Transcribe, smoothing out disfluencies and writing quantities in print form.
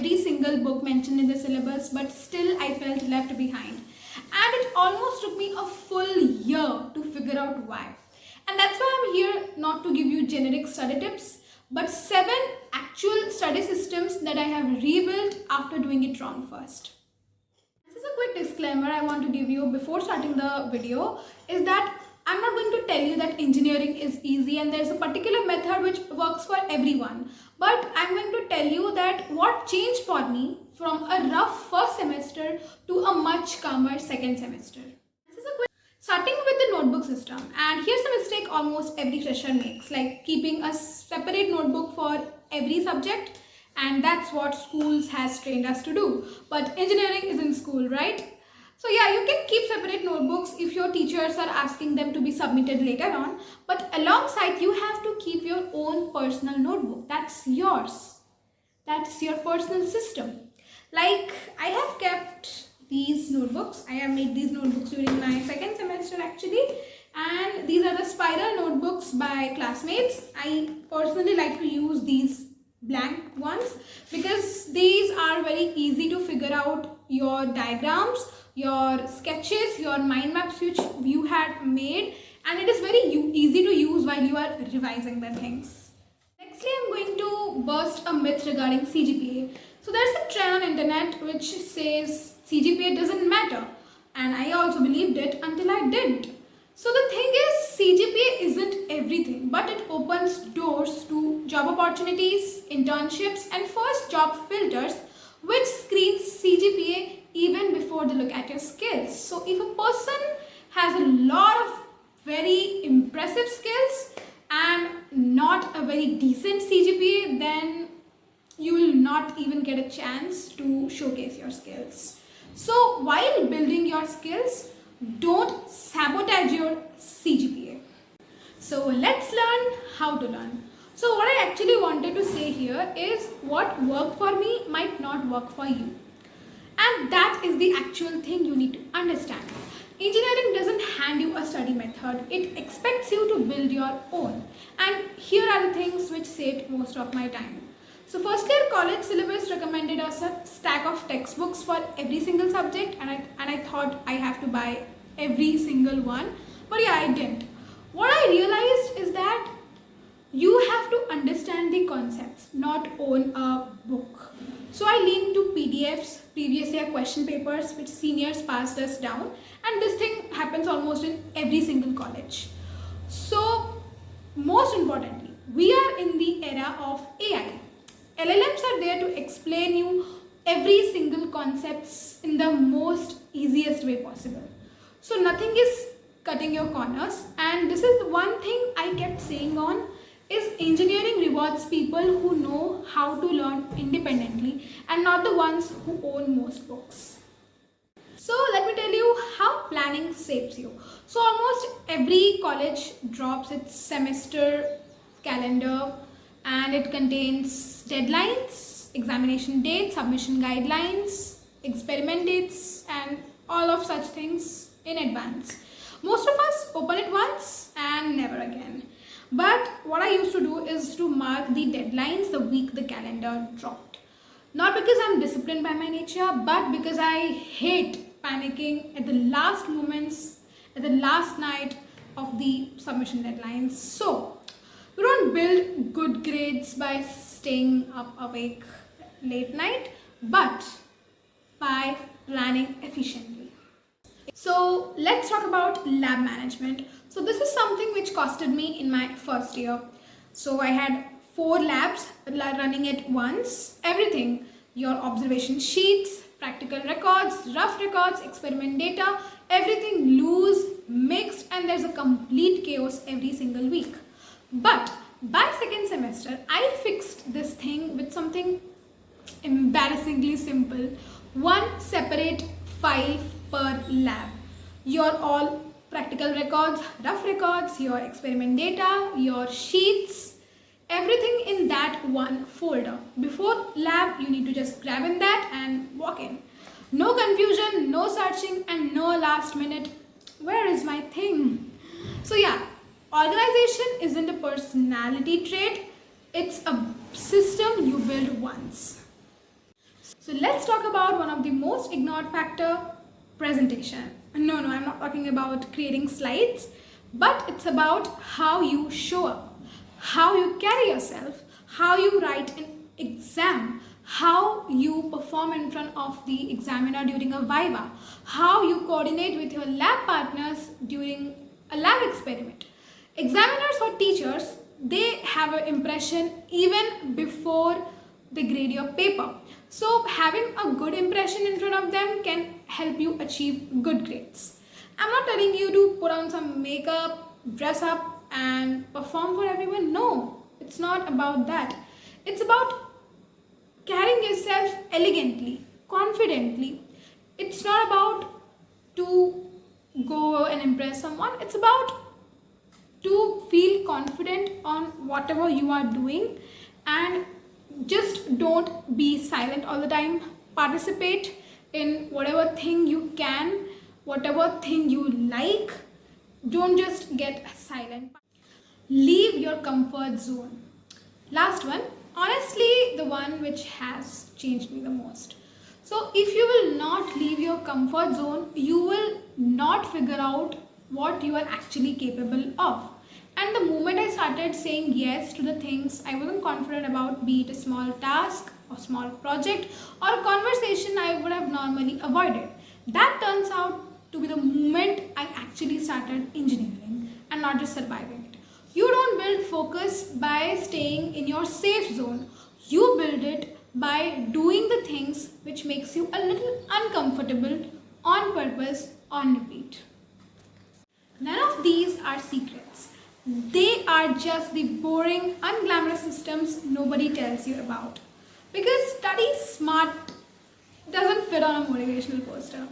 every single book mentioned in the syllabus, but still I felt left behind. And it almost took me a full year to figure out why. And that's why I'm here, not to give you generic study tips, but 7 actual study systems that I have rebuilt after doing it wrong first. This is a quick disclaimer I want to give you before starting the video, is that I'm not going to tell you that engineering is easy and there's a particular method which works for everyone. But I'm going to tell you that what changed for me from a rough first semester to a much calmer second semester. This is a quick starting with the notebook system, and here's a mistake almost every fresher makes, like keeping a separate notebook for every subject, and that's what schools has trained us to do. But engineering is in school, right? So yeah, you can keep separate notebooks if your teachers are asking them to be submitted later on, but alongside you have to keep your own personal notebook. That's yours. That's your personal system. Like, I have kept these notebooks. I have made these notebooks during my second semester actually, and these are the spiral notebooks by classmates. I personally like to use these blank ones because these are very easy to figure out your diagrams, your sketches, your mind maps which you had made, and it is very easy to use while you are revising the things. Nextly, I'm going to burst a myth regarding CGPA. So there's a trend on internet which says CGPA doesn't matter, and I also believed it until I didn't. So the thing is, CGPA isn't everything, but it opens doors to job opportunities, internships, and first job filters which screens CGPA even before they look at your skills. So if a person has a lot of very impressive skills and not a very decent CGPA, then you will not even get a chance to showcase your skills. So while building your skills, don't sabotage your CGPA. So let's learn how to learn. So what I actually wanted to say here is what worked for me might not work for you. And that is the actual thing you need to understand. Engineering doesn't hand you a study method. It expects you to build your own. And here are the things which saved most of my time. So first year college syllabus recommended us a stack of textbooks for every single subject, and I thought I have to buy every single one. But yeah, I didn't. What I realized is that you have to understand the concepts, not own a book. So I leaned to PDFs, previous year question papers, which seniors passed us down, and this thing happens almost in every single college. So most importantly, we are in the era of AI. LLMs are there to explain you every single concepts in the most easiest way possible. So nothing is cutting your corners, and this is the one thing I kept saying on, is engineering rewards people who know how to learn independently and not the ones who own most books. So let me tell you how planning saves you. So almost every college drops its semester calendar, and it contains deadlines, examination dates, submission guidelines, experiment dates, and all of such things in advance. Most of us open it once and never again. But what I used to do is to mark the deadlines the week the calendar dropped. Not because I'm disciplined by my nature, but because I hate panicking at the last moments, at the last night of the submission deadlines. So you don't build good grades by staying up awake late night, but by planning efficiently. So let's talk about lab management. So this is something which costed me in my first year. So I had 4 labs running at once. Everything, your observation sheets, practical records, rough records, experiment data, everything loose, mixed, and there's a complete chaos every single week. But by second semester, I fixed this thing with something embarrassingly simple. One separate file per lab. Your all practical records, rough records, your experiment data, your sheets, everything in that one folder. Before lab, you need to just grab in that and walk in. No confusion, no searching, and no last minute, where is my thing? So yeah, organization isn't a personality trait, it's a system you build once. So let's talk about one of the most ignored factor, presentation. No, I'm not talking about creating slides, but it's about how you show up, how you carry yourself, how you write an exam, how you perform in front of the examiner during a viva, how you coordinate with your lab partners during a lab experiment. Examiners or teachers, they have an impression even before they grade your paper. So having a good impression in front of them can help you achieve good grades. I'm not telling you to put on some makeup, dress up and perform for everyone. No, it's not about that. It's about carrying yourself elegantly, confidently. It's not about to go and impress someone. It's about to feel confident on whatever you are doing, and just don't be silent all the time. Participate in whatever thing you can, whatever thing you like. Don't just get silent. Leave your comfort zone. Last one, honestly, the one which has changed me the most. So if you will not leave your comfort zone, you will not figure out what you are actually capable of. And the moment I started saying yes to the things I wasn't confident about, be it a small task or small project or a conversation I would have normally avoided, that turns out to be the moment I actually started engineering and not just surviving it. You don't build focus by staying in your safe zone. You build it by doing the things which makes you a little uncomfortable on purpose, on repeat. None of these are secrets. They are just the boring, unglamorous systems nobody tells you about. Because study smart doesn't fit on a motivational poster.